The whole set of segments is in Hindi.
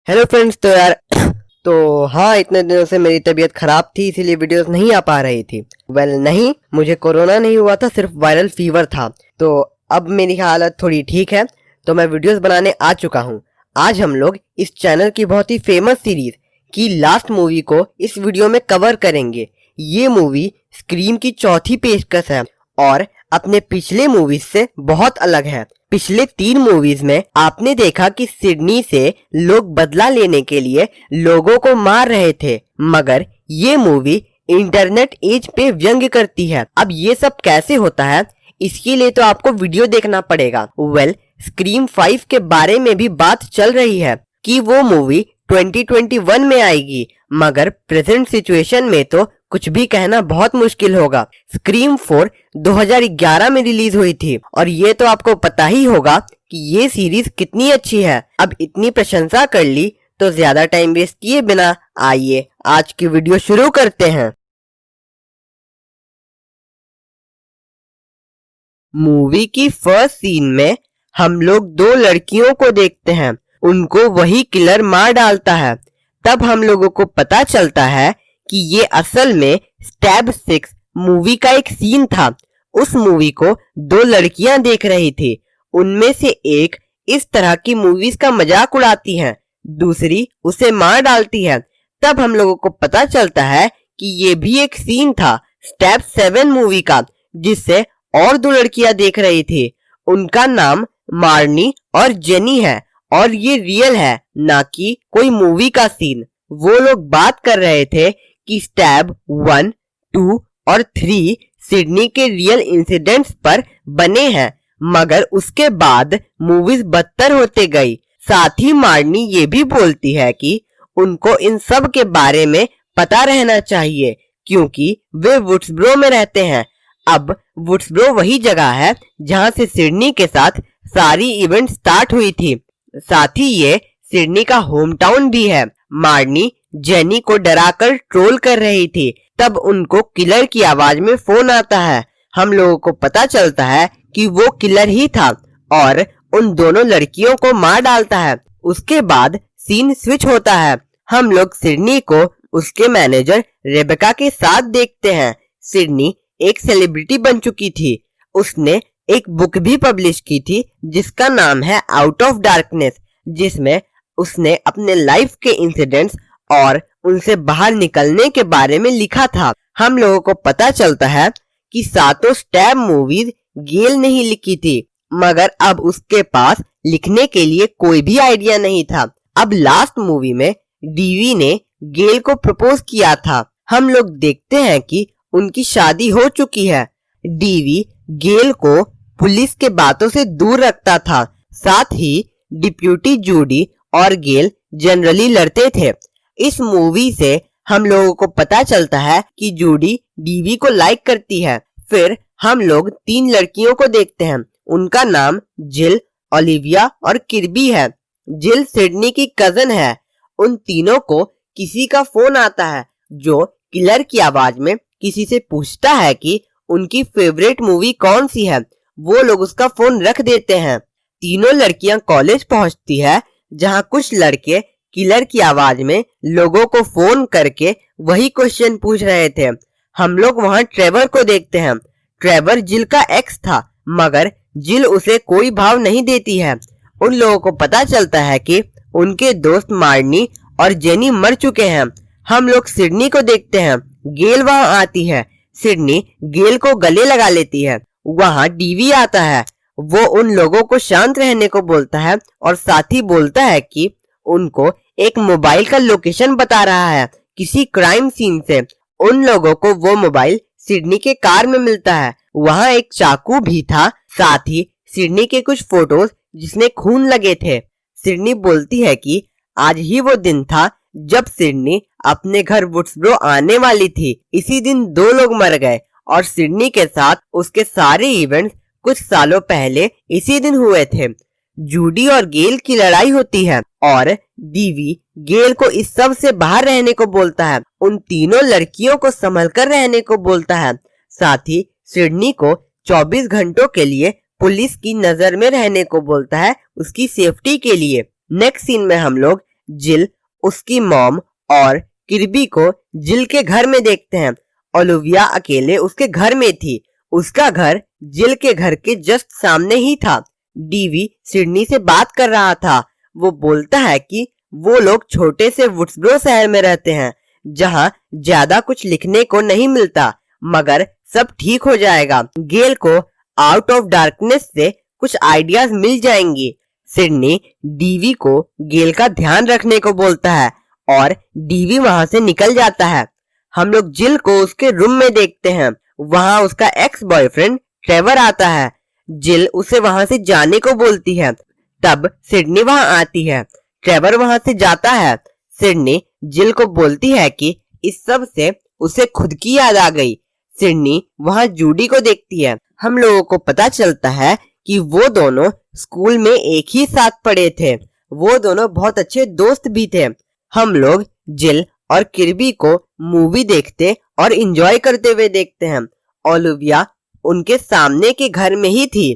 Hello friends. तो यार तो हाँ, इतने दिनों से मेरी तबीयत खराब थी, इसीलिए वीडियोस नहीं आ पा रही थी। नहीं, मुझे कोरोना नहीं हुआ था, सिर्फ वायरल फीवर था। तो अब मेरी हालत थोड़ी ठीक है, तो मैं वीडियोस बनाने आ चुका हूँ। आज हम लोग इस चैनल की बहुत ही फेमस सीरीज की लास्ट मूवी को इस वीडियो में कवर करेंगे। ये मूवी स्क्रीम की चौथी पेशकश है और अपने पिछले मूवीज से बहुत अलग है। पिछले 3 मूवीज में आपने देखा कि सिडनी से लोग बदला लेने के लिए लोगों को मार रहे थे, मगर ये मूवी इंटरनेट एज पे व्यंग्य करती है। अब ये सब कैसे होता है, इसके लिए तो आपको वीडियो देखना पड़ेगा। स्क्रीम 5 के बारे में भी बात चल रही है कि वो मूवी 2021 में आएगी, मगर प्रेजेंट सिचुएशन में तो कुछ भी कहना बहुत मुश्किल होगा। स्क्रीम 4 2011 में रिलीज हुई थी और ये तो आपको पता ही होगा कि ये सीरीज कितनी अच्छी है। अब इतनी प्रशंसा कर ली तो ज्यादा टाइम वेस्ट किए बिना आइए आज की वीडियो शुरू करते हैं। मूवी की फर्स्ट सीन में हम लोग 2 लड़कियों को देखते हैं, उनको वही किलर मार डालता है। तब हम लोगों को पता चलता है कि ये असल में स्टैब 6 मूवी का एक सीन था। उस मूवी को 2 लड़कियां देख रही थी, उनमें से एक इस तरह की मूवीज का मजाक उड़ाती है, दूसरी उसे मार डालती है। तब हम लोगों को पता चलता है कि ये भी एक सीन था स्टैब 7 मूवी का, जिससे और 2 लड़कियां देख रही थी। उनका नाम मार्नी और जेनी है और ये रियल है, ना कि कोई मूवी का सीन। वो लोग बात कर रहे थे कि स्टैब 1, 2 और 3 सिडनी के रियल इंसिडेंट्स पर बने हैं, मगर उसके बाद मूवीज बदतर होते गई। साथ ही मार्नी ये भी बोलती है कि उनको इन सब के बारे में पता रहना चाहिए क्योंकि वे वुड्सब्रो में रहते हैं। अब वुड्सब्रो वही जगह है जहां से सिडनी के साथ सारी इवेंट स्टार्ट हुई थी। साथ ही ये सिडनी का होम टाउन भी है। मार्नी जेनी को डराकर ट्रोल कर रही थी, तब उनको किलर की आवाज में फोन आता है। हम लोगों को पता चलता है कि वो किलर ही था और उन दोनों लड़कियों को मार डालता है। उसके बाद सीन स्विच होता है। हम लोग सिडनी को उसके मैनेजर रेबेका के साथ देखते हैं। सिडनी एक सेलिब्रिटी बन चुकी थी। उसने एक बुक भी पब्लिश की थी जिसका नाम है आउट ऑफ डार्कनेस, जिसमें उसने अपने लाइफ के इंसिडेंट्स और उनसे बाहर निकलने के बारे में लिखा था। हम लोगों को पता चलता है कि सातों स्टैब मूवीज गेल नहीं लिखी थी, मगर अब उसके पास लिखने के लिए कोई भी आइडिया नहीं था। अब लास्ट मूवी में डीवी ने गेल को प्रपोज किया था। हम लोग देखते हैं कि उनकी शादी हो चुकी है। डीवी गेल को पुलिस के बातों से दूर रखता था। साथ ही डिप्यूटी जूडी और गेल जनरली लड़ते थे। इस मूवी से हम लोगों को पता चलता है कि जूडी डीवी को लाइक करती है। फिर हम लोग 3 लड़कियों को देखते हैं। उनका नाम जिल, ओलिविया और किर्बी है। जिल सिडनी की कजन है। उन तीनों को किसी का फोन आता है जो किलर की आवाज में किसी से पूछता है कि उनकी फेवरेट मूवी कौन सी है। वो लोग उसका फोन रख देते हैं। तीनों लड़कियां कॉलेज पहुंचती है, जहां कुछ लड़के किलर की आवाज में लोगों को फोन करके वही क्वेश्चन पूछ रहे थे। हम लोग वहां ट्रेवर को देखते हैं। ट्रेवर जिल का एक्स था, मगर जिल उसे कोई भाव नहीं देती है। उन लोगों को पता चलता है कि उनके दोस्त मार्नी और जेनी मर चुके हैं। हम लोग सिडनी को देखते हैं। गेल वहां आती है। सिडनी गेल को गले लगा लेती है। वहां डीवी आता है। वो उन लोगों को शांत रहने को बोलता है और साथ ही बोलता है कि उनको एक मोबाइल का लोकेशन बता रहा है किसी क्राइम सीन से। उन लोगों को वो मोबाइल सिडनी के कार में मिलता है। वहां एक चाकू भी था, साथ ही सिडनी के कुछ फोटोज जिसमें खून लगे थे। सिडनी बोलती है कि आज ही वो दिन था जब सिडनी अपने घर वुड्सब्रो आने वाली थी। इसी दिन 2 लोग मर गए और सिडनी के साथ उसके सारे इवेंट्स कुछ सालों पहले इसी दिन हुए थे। जूडी और गेल की लड़ाई होती है और डीवी गेल को इस सब से बाहर रहने को बोलता है। उन तीनों लड़कियों को संभल कर रहने को बोलता है। साथ ही सिडनी को 24 घंटों के लिए पुलिस की नजर में रहने को बोलता है, उसकी सेफ्टी के लिए। नेक्स्ट सीन में हम लोग जिल उसकी मॉम और किर्बी को जिल के घर में देखते हैं। ओलिविया अकेले उसके घर में थी। उसका घर जिल के घर के जस्ट सामने ही था। डीवी सिडनी से बात कर रहा था। वो बोलता है कि वो लोग छोटे से वुड्सब्रो शहर में रहते हैं जहां ज्यादा कुछ लिखने को नहीं मिलता, मगर सब ठीक हो जाएगा। गेल को आउट ऑफ डार्कनेस से कुछ आइडियाज मिल जाएंगी। सिडनी डीवी को गेल का ध्यान रखने को बोलता है और डीवी वहां से निकल जाता है। हम लोग जिल को उसके रूम में देखते हैं। वहां उसका एक्स बॉयफ्रेंड ट्रेवर आता है। जिल उसे वहां से जाने को बोलती है। तब सिडनी वहां आती है। ट्रेवर वहां से जाता है। सिडनी जिल को बोलती है कि इस सब से उसे खुद की याद आ गई। सिडनी वहां जूडी को देखती है। हम लोगों को पता चलता है कि वो दोनों स्कूल में एक ही साथ पढ़े थे। वो दोनों बहुत अच्छे दोस्त भी थे। हम लोग जिल और किर्बी को मूवी देखते और एंजॉय करते हुए देखते हैं। ओलिविया उनके सामने के घर में ही थी।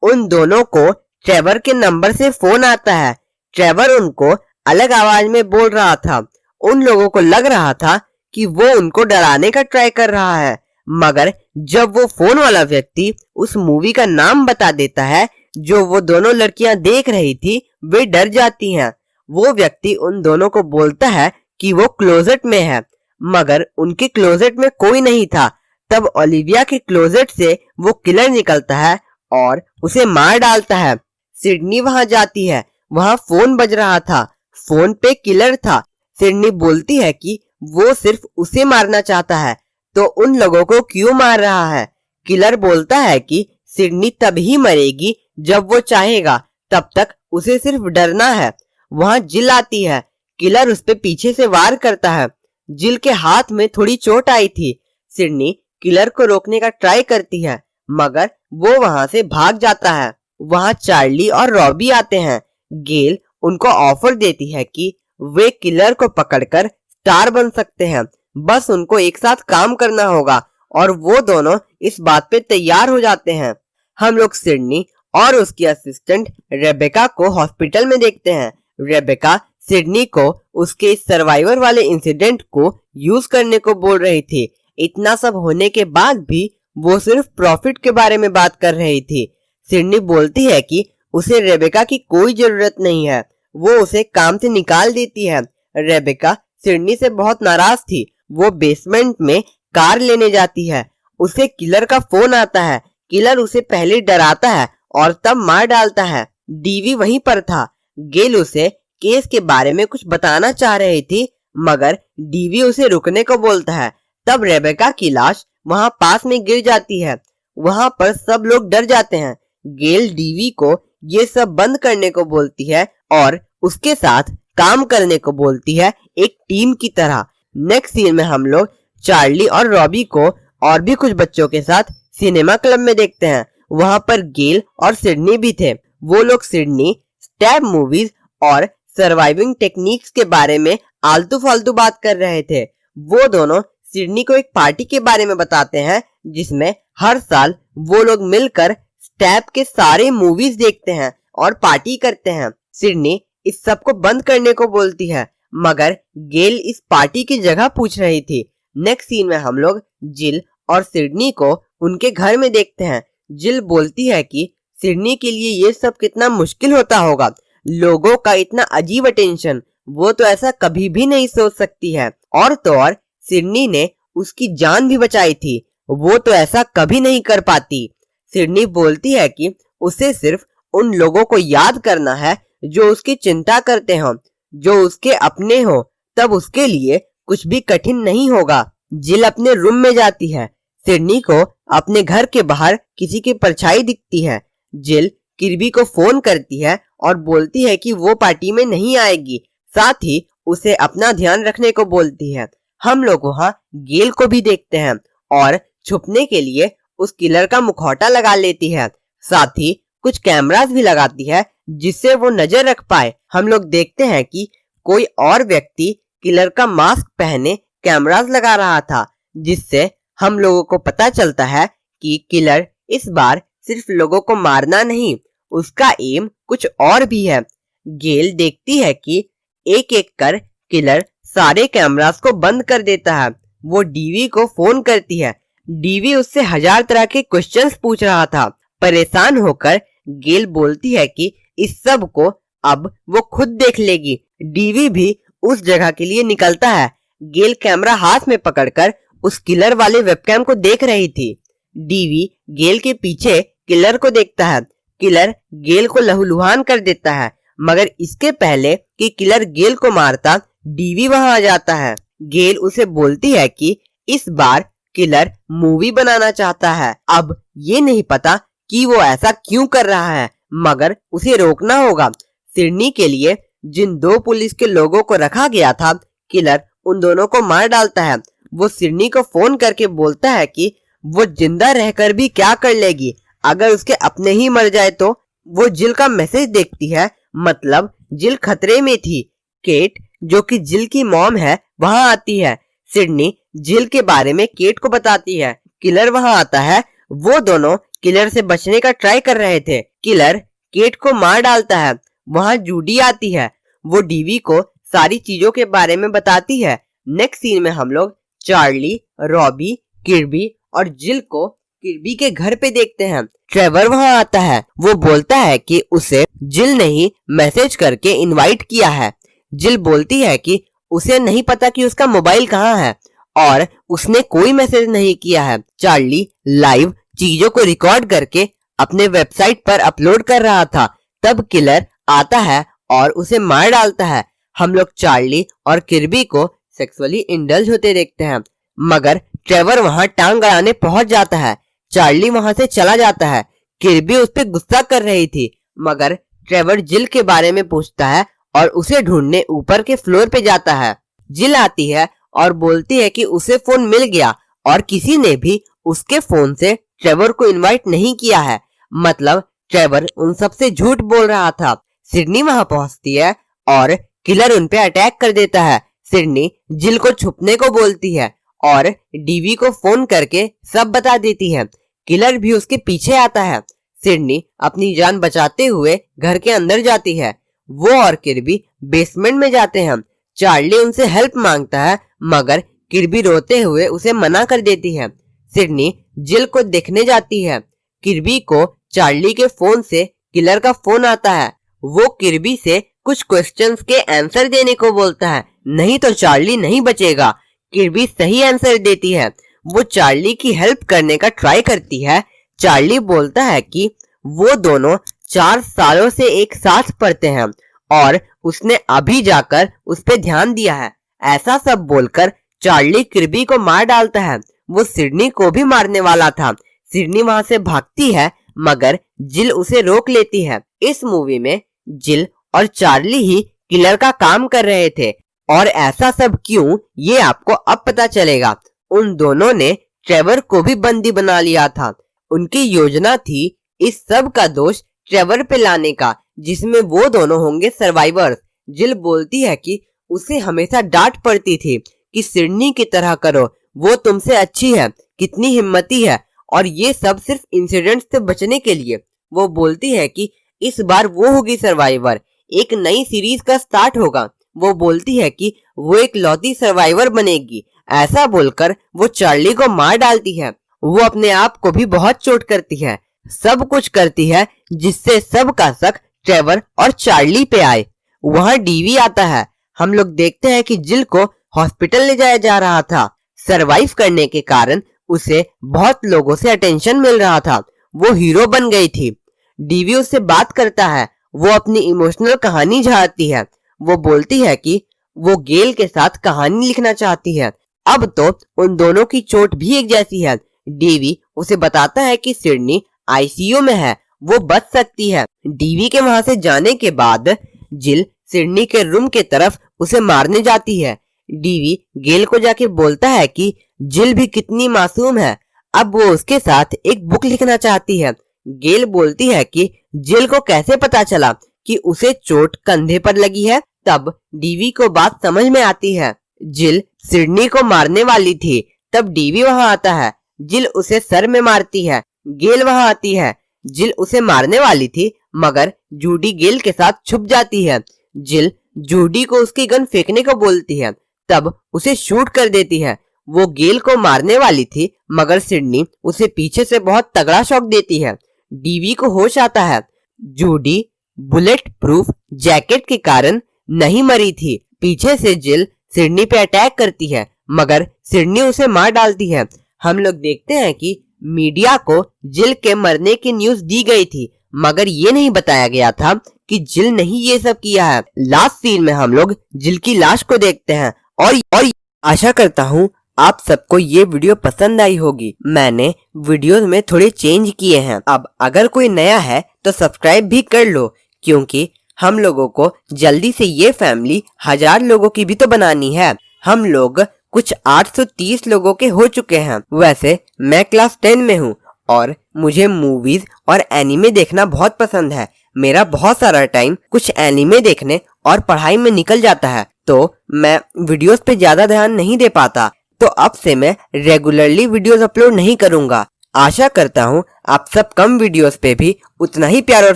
उन दोनों को ट्रेवर के नंबर से फोन आता है। ट्रेवर उनको अलग आवाज में बोल रहा था। उन लोगों को लग रहा था कि वो उनको डराने का ट्राई कर रहा है, मगर जब वो फोन वाला व्यक्ति उस मूवी का नाम बता देता है जो वो दोनों लड़कियां देख रही थी, वे डर जाती हैं। वो व्यक्ति उन दोनों को बोलता है कि वो क्लोजेट में है, मगर उनके क्लोजेट में कोई नहीं था। तब ओलिविया के क्लोजेट से वो किलर निकलता है और उसे मार डालता है। सिडनी वहां जाती है। वहां फोन बज रहा था। फोन पे किलर था। सिडनी बोलती है कि वो सिर्फ उसे मारना चाहता है, तो उन लोगों को क्यों मार रहा है। किलर बोलता है कि सिडनी तभी मरेगी जब वो चाहेगा, तब तक उसे सिर्फ डरना है। वहां जिल आती है। किलर उस पे पीछे से वार करता है। जिल के हाथ में थोड़ी चोट आई थी। सिडनी किलर को रोकने का ट्राई करती है, मगर वो वहां से भाग जाता है। वहां चार्ली और रॉबी आते हैं। गेल उनको ऑफर देती है कि वे किलर को पकड़कर स्टार बन सकते हैं, बस उनको एक साथ काम करना होगा, और वो दोनों इस बात पे तैयार हो जाते हैं। हम लोग सिडनी और उसकी असिस्टेंट रेबेका को हॉस्पिटल में देखते हैं। रेबेका सिडनी को उसके सर्वाइवर वाले इंसिडेंट को यूज करने को बोल रही थी। इतना सब होने के बाद भी वो सिर्फ प्रॉफिट के बारे में बात कर रही थी। सिडनी बोलती है कि उसे रेबेका की कोई जरूरत नहीं है। वो उसे काम से निकाल देती है। रेबेका सिडनी से बहुत नाराज थी। वो बेसमेंट में कार लेने जाती है। उसे किलर का फोन आता है। किलर उसे पहले डराता है और तब मार डालता है। डीवी वहीं पर था। गेल उसे केस के बारे में कुछ बताना चाह रही थी, मगर डीवी उसे रुकने को बोलता है। तब रेबेका की लाश वहां पास में गिर जाती है। वहां पर सब लोग डर जाते हैं। गेल डीवी को ये सब बंद करने को बोलती है और उसके साथ काम करने को बोलती है, एक टीम की तरह। नेक्स्ट सीन में हम लोग चार्ली और रॉबी को और भी कुछ बच्चों के साथ सिनेमा क्लब में देखते हैं। वहां पर गेल और सिडनी भी थे। वो लोग सिडनी स्टैब मूवीज और सर्वाइविंग टेक्निक्स के बारे में आलतू फालतू बात कर रहे थे। वो दोनों सिडनी को एक पार्टी के बारे में बताते हैं जिसमें हर साल वो लोग मिलकर स्टैब के सारे मूवीज देखते हैं और पार्टी करते हैं। सिडनी इस सब को बंद करने को बोलती है, मगर गेल इस पार्टी की जगह पूछ रही थी। नेक्स्ट सीन में हम लोग जिल और सिडनी को उनके घर में देखते हैं। जिल बोलती है कि सिडनी के लिए ये सब कितना मुश्किल होता होगा, लोगों का इतना अजीब अटेंशन, वो तो ऐसा कभी भी नहीं सोच सकती है। और तो और सिडनी ने उसकी जान भी बचाई थी, वो तो ऐसा कभी नहीं कर पाती। सिडनी बोलती है कि उसे सिर्फ उन लोगों को याद करना है जो उसकी चिंता करते हो, जो उसके अपने हो, तब उसके लिए कुछ भी कठिन नहीं होगा। जिल अपने रूम में जाती है। सिडनी को अपने घर के बाहर किसी की परछाई दिखती है। जिल किर्बी को फोन करती है और बोलती है कि वो पार्टी में नहीं आएगी, साथ ही उसे अपना ध्यान रखने को बोलती है। हम लोग वहाँ गेल को भी देखते हैं और छुपने के लिए उस किलर का मुखौटा लगा लेती है। साथ ही कुछ कैमरास भी लगाती है जिससे वो नजर रख पाए। हम लोग देखते हैं कि कोई और व्यक्ति किलर का मास्क पहने कैमरास लगा रहा था, जिससे हम लोगों को पता चलता है कि किलर इस बार सिर्फ लोगों को मारना नहीं, उसका एम कुछ और भी है। गेल देखती है कि एक एक कर किलर सारे कैमरास को बंद कर देता है। वो डीवी को फोन करती है। डीवी उससे 1000 तरह के क्वेश्चंस पूछ रहा था। परेशान होकर गेल बोलती है कि इस सब को अब वो खुद देख लेगी। डीवी भी उस जगह के लिए निकलता है। गेल कैमरा हाथ में पकड़कर उस किलर वाले वेबकैम को देख रही थी। डीवी गेल के पीछे किलर को देखता है। किलर गेल को लहूलुहान कर देता है, मगर इसके पहले कि किलर गेल को मारता, डीवी वहां आ जाता है। गेल उसे बोलती है कि इस बार किलर मूवी बनाना चाहता है। अब ये नहीं पता कि वो ऐसा क्यों कर रहा है, मगर उसे रोकना होगा। सिडनी के लिए जिन 2 पुलिस के लोगों को रखा गया था, किलर उन दोनों को मार डालता है। वो सिडनी को फोन करके बोलता है कि वो जिंदा रहकर भी क्या कर लेगी, अगर उसके अपने ही मर जाए तो। वो जिल का मैसेज देखती है, मतलब जिल खतरे में थी। केट, जो कि जिल की मॉम है, वहां आती है। सिडनी जिल के बारे में केट को बताती है। किलर वहां आता है। वो दोनों किलर से बचने का ट्राई कर रहे थे। किलर केट को मार डालता है। वहां जूडी आती है। वो डीवी को सारी चीजों के बारे में बताती है। नेक्स्ट सीन में हम लोग चार्ली, रॉबी, किर्बी और जिल को किर्बी के घर पे देखते हैं। ट्रेवर वहां आता है। वो बोलता है कि उसे जिल ने ही मैसेज करके इनवाइट किया है। जिल बोलती है कि उसे नहीं पता कि उसका मोबाइल कहाँ है और उसने कोई मैसेज नहीं किया है। चार्ली लाइव चीजों को रिकॉर्ड करके अपने वेबसाइट पर अपलोड कर रहा था। तब किलर आता है और उसे मार डालता है। हम लोग चार्ली और किर्बी को सेक्सुअली इंडल्ज होते देखते हैं, मगर ट्रेवर वहां टांग अड़ाने पहुंच जाता है। चार्ली वहां से चला जाता है। किर्बी उस पर गुस्सा कर रही थी, मगर ट्रेवर जिल के बारे में पूछता है और उसे ढूंढने ऊपर के फ्लोर पे जाता है। जिल आती है और बोलती है कि उसे फोन मिल गया और किसी ने भी उसके फोन से ट्रेवर को इनवाइट नहीं किया है, मतलब ट्रेवर उन सबसे झूठ बोल रहा था। सिडनी वहां पहुंचती है और किलर उन पे अटैक कर देता है। सिडनी जिल को छुपने को बोलती है और डीवी को फोन करके सब बता देती है। किलर भी उसके पीछे आता है। सिडनी अपनी जान बचाते हुए घर के अंदर जाती है। वो और किर्बी बेसमेंट में जाते हैं। चार्ली उनसे हेल्प मांगता है, मगर किर्बी रोते हुए उसे मना कर देती है। सिडनी जिल को देखने जाती है। किर्बी को चार्ली के फोन से किलर का फोन आता है। वो किर्बी से कुछ क्वेश्चंस के आंसर देने को बोलता है, नहीं तो चार्ली नहीं बचेगा। किर्बी सही आंसर देती है। वो चार्ली की हेल्प करने का ट्राई करती है। चार्ली बोलता है कि वो दोनों 4 सालों से एक साथ पढ़ते हैं और उसने अभी जाकर उस पे ध्यान दिया है। ऐसा सब बोलकर चार्ली किर्बी को मार डालता है। वो सिडनी को भी मारने वाला था। सिडनी वहां से भागती है, मगर जिल उसे रोक लेती है। इस मूवी में जिल और चार्ली ही किलर का काम कर रहे थे, और ऐसा सब क्यों, ये आपको अब पता चलेगा। उन दोनों ने ट्रेवर को भी बंदी बना लिया था। उनकी योजना थी इस सब का दोष ट्रेवर पे लाने का, जिसमें वो दोनों होंगे सर्वाइवर्स। जिल बोलती है कि उसे हमेशा डांट पड़ती थी कि सिडनी की तरह करो, वो तुमसे अच्छी है, कितनी हिम्मती है, और ये सब सिर्फ इंसिडेंट से बचने के लिए। वो बोलती है कि इस बार वो होगी सर्वाइवर, एक नई सीरीज का स्टार्ट होगा। वो बोलती है कि वो एक लौती सर्वाइवर बनेगी। ऐसा बोलकर वो चार्ली को मार डालती है। वो अपने आप को भी बहुत चोट करती है। सब कुछ करती है जिससे सबका शक ट्रेवर और चार्ली पे आए। वहां डीवी आता है। हम लोग देखते हैं कि जिल को हॉस्पिटल ले जाया जा रहा था। सरवाइव करने के कारण उसे बहुत लोगों से अटेंशन मिल रहा था। वो हीरो बन गई थी। डीवी उससे बात करता है। वो अपनी इमोशनल कहानी झाड़ती है। वो बोलती है कि वो गेल के साथ कहानी लिखना चाहती है। अब तो उन दोनों की चोट भी एक जैसी है। डीवी उसे बताता है कि सिडनी आईसीयू में है, वो बच सकती है। डीवी के वहां से जाने के बाद जिल सिडनी के रूम के तरफ उसे मारने जाती है। डीवी गेल को जाके बोलता है कि जिल भी कितनी मासूम है, अब वो उसके साथ एक बुक लिखना चाहती है। गेल बोलती है कि जिल को कैसे पता चला कि उसे चोट कंधे पर लगी है। तब डीवी को बात समझ में आती है। जिल सिडनी को मारने वाली थी। तब डीवी वहां आता है। जिल उसे सर में मारती है। गेल वहां आती है। जिल उसे मारने वाली थी, मगर जूडी गेल के साथ छुप जाती है। जिल जूडी को उसकी गन फेंकने को बोलती है, तब उसे शूट कर देती है। वो गेल को मारने वाली थी, मगर सिडनी उसे पीछे से बहुत तगड़ा शॉक देती है। डीवी को होश आता है। जूडी बुलेट प्रूफ जैकेट के कारण नहीं मरी थी। पीछे से जिल सिडनी पे अटैक करती है, मगर सिडनी उसे मार डालती है। हम लोग देखते हैं कि मीडिया को जिल के मरने की न्यूज दी गई थी, मगर ये नहीं बताया गया था कि जिल ने ही ये सब किया है। लास्ट सीन में हम लोग जिल की लाश को देखते हैं और आशा करता हूँ आप सबको ये वीडियो पसंद आई होगी। मैंने वीडियोस में थोड़े चेंज किए हैं। अब अगर कोई नया है तो सब्सक्राइब भी कर लो, क्योंकि हम लोगों को जल्दी से ये फैमिली 1000 लोगों की भी तो बनानी है। हम लोग कुछ 830 लोगों के हो चुके हैं। वैसे मैं क्लास 10 में हूँ और मुझे मूवीज और एनिमे देखना बहुत पसंद है। मेरा बहुत सारा टाइम कुछ एनिमे देखने और पढ़ाई में निकल जाता है, तो मैं वीडियोस पे ज्यादा ध्यान नहीं दे पाता। तो अब से मैं रेगुलरली वीडियोस अपलोड नहीं करूंगा। आशा करता हूँ आप सब कम वीडियोस पे भी उतना ही प्यार और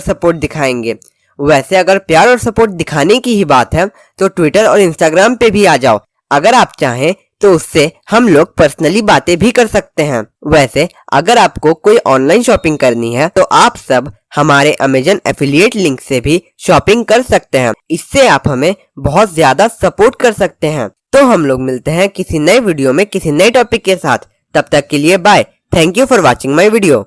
सपोर्ट दिखाएंगे। वैसे अगर प्यार और सपोर्ट दिखाने की ही बात है तो ट्विटर और इंस्टाग्राम पे भी आ जाओ। अगर आप चाहें तो उससे हम लोग पर्सनली बातें भी कर सकते हैं। वैसे अगर आपको कोई ऑनलाइन शॉपिंग करनी है तो आप सब हमारे अमेजन एफिलिएट लिंक से भी शॉपिंग कर सकते हैं। इससे आप हमें बहुत ज्यादा सपोर्ट कर सकते हैं। तो हम लोग मिलते हैं किसी नए वीडियो में किसी नए टॉपिक के साथ। तब तक के लिए bye. Thank you for watching my video.